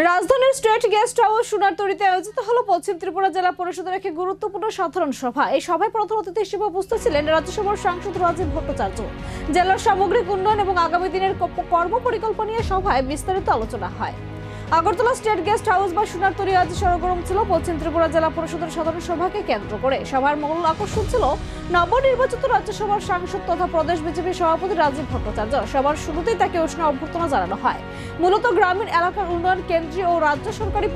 রাজধানীর state guest house সোনারতরীতে আয়োজিত হলো পশ্চিম ত্রিপুরা জেলা পরিষদের একটি গুরুত্বপূর্ণ সাধারণ সভা। এই সভায় প্রধান অতিথি হিসেবে উপস্থিত ছিলেন রাজ্যসভার সাংসদ রাজীব ভট্টাচার্য। জেলার সামগ্রিক উন্নয়ন এবং আগামী দিনের কর্মপরিকল্পনা নিয়ে সভায় বিস্তারিত আলোচনা হয়। আগরতলা স্টেট গেস্ট হাউস বা সোনারতরী আজ সরগরম ছিল পশ্চিম ত্রিপুরা জেলা পরিষদের সাধারণ সভাকে কেন্দ্র করে। সভার মূল আকর্ষণ ছিল নবনির্বাচিত রাজ্যসভার সাংসদ তথা প্রদেশ বিজেপি সভাপতি রাজীব ভট্টাচার্য। সভার শুরুতেই তাকে উষ্ণ অভ্যর্থনা জানানো হয়। মূলত গ্রামীণ এলাকার উন্নয়ন, কেন্দ্রীয় ও রাজ্য সরকারি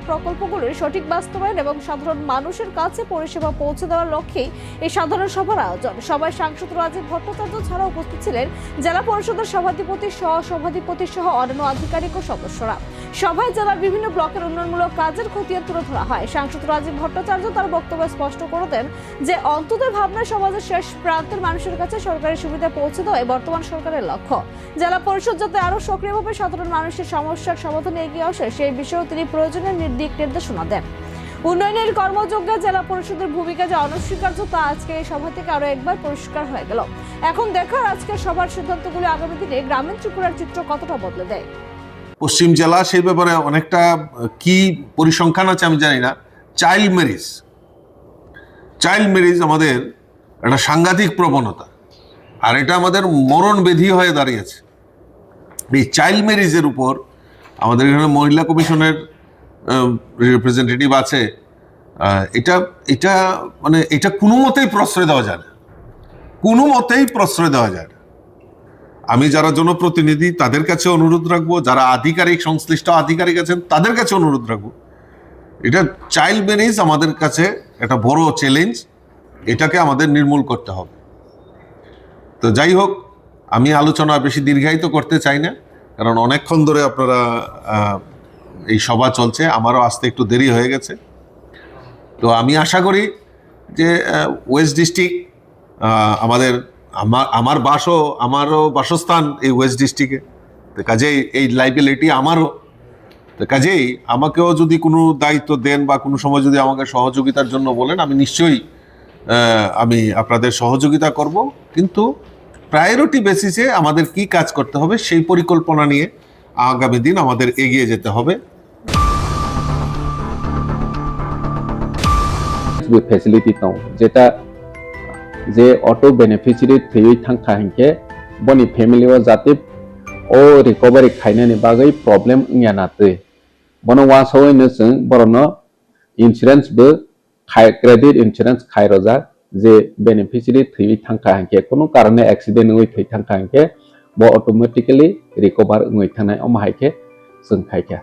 প্রকল্পগুলির সঠিক বাস্তবায়ন এবং সাধারণ মানুষের কাছে পরিষেবা পৌঁছে দেওয়ার লক্ষ্যেই এই সাধারণ সভার আয়োজন। সভায় সাংসদ রাজীব ভট্টাচার্য ছাড়া উপস্থিত ছিলেন জেলা পরিষদের সভাধিপতি, সহ-সভাধিপতি সহ অন্যান্য আধিকারিক ও সদস্যরা। সভায় জেলার বিভিন্ন ব্লকের উন্নয়নমূলক কাজের খতিয়ান তুলে ধরা হয়। সাংসদ রাজীব ভট্টাচার্য তার বক্তব্যে স্পষ্ট করে দেন যে অন্তত ভাবনায় সমাজের শেষ প্রান্তের মানুষের কাছে সরকারি সুবিধা পৌঁছে দেওয়াই বর্তমান সরকারের লক্ষ্য। জেলা পরিষদ যাতে আরো সক্রিয়ভাবে সাধারণ মানুষের সমস্যার সমাধানে এগিয়ে আসে সেই বিষয়েও তিনি প্রয়োজনীয় দিক নির্দেশনা দেন। উন্নয়নের কর্মযজ্ঞে জেলা পরিষদের ভূমিকা যে অনস্বীকার্য তা আজকে এই সভা থেকে আরো একবার পরিষ্কার হয়ে গেল। এখন দেখার আজকের সভার সিদ্ধান্তগুলি আগামী দিনে গ্রামীণ ত্রিপুরার চিত্র কতটা বদলে দেয়। পশ্চিম জেলা সেই ব্যাপারে অনেকটা কি পরিসংখ্যান আছে আমি জানি না। চাইল্ড ম্যারেজ আমাদের একটা সাংঘাতিক প্রবণতা, আর এটা আমাদের মরণ ব্যাধি হয়ে দাঁড়িয়েছে। এই চাইল্ড ম্যারেজের উপর আমাদের এখানে মহিলা কমিশনের রিপ্রেজেন্টেটিভ আছে। এটা কোনো মতেই প্রশ্রয় দেওয়া যায় না, কোনো মতেই প্রশ্রয় দেওয়া যায় না। আমি যারা জনপ্রতিনিধি তাদের কাছে অনুরোধ রাখবো, যারা আধিকারিক সংশ্লিষ্ট আধিকারিক আছেন তাদের কাছে অনুরোধ রাখবো। এটা চাইল্ড ম্যারেজ আমাদের কাছে একটা বড় চ্যালেঞ্জ, এটাকে আমাদের নির্মূল করতে হবে। তো যাই হোক, আমি আলোচনা বেশি দীর্ঘায়িত করতে চাই না, কারণ অনেকক্ষণ ধরে আপনারা এই সভা চলছে, আমারও আসতে একটু দেরি হয়ে গেছে। তো আমি আশা করি যে ওয়েস্ট ডিস্ট্রিক্ট আমারও বাসস্থান এই ওয়েস্ট ডিস্ট্রিক্টে, তো কাজেই এই লাইবিলিটি আমারও। তো কাজেই আমাকেও যদি কোনো দায়িত্ব দেন বা কোনো সময় যদি আমাকে সহযোগিতার জন্য বলেন, আমি নিশ্চয়ই আমি আপনাদের সহযোগিতা করব। কিন্তু প্রায়োরিটি বেসিসে আমাদের কি কাজ করতে হবে সেই পরিকল্পনা নিয়ে আগামী দিন আমাদের এগিয়ে যেতে হবে। ফেসিলিটি দं যেটা যে অটো বেনিফিशियारि थैयै थांखा हिंखे बनि फेमिलियाव जाते ओ रिकभारि खायनायनि बागै प्रब्लेम इंयानाते बनो वासौयनो जों बरनो इन्सुरेन्सबो क्रेडिट इन्सुरेन्स खायरजा जे बेनिफिशियारि थैयै थांखा हिंखे कोनो कारणे एक्सिडेंट होय थै थांखा हिंखे बो ऑटोमेटिकली रिकभार होय थानाय अमाहायखे जों खायखे।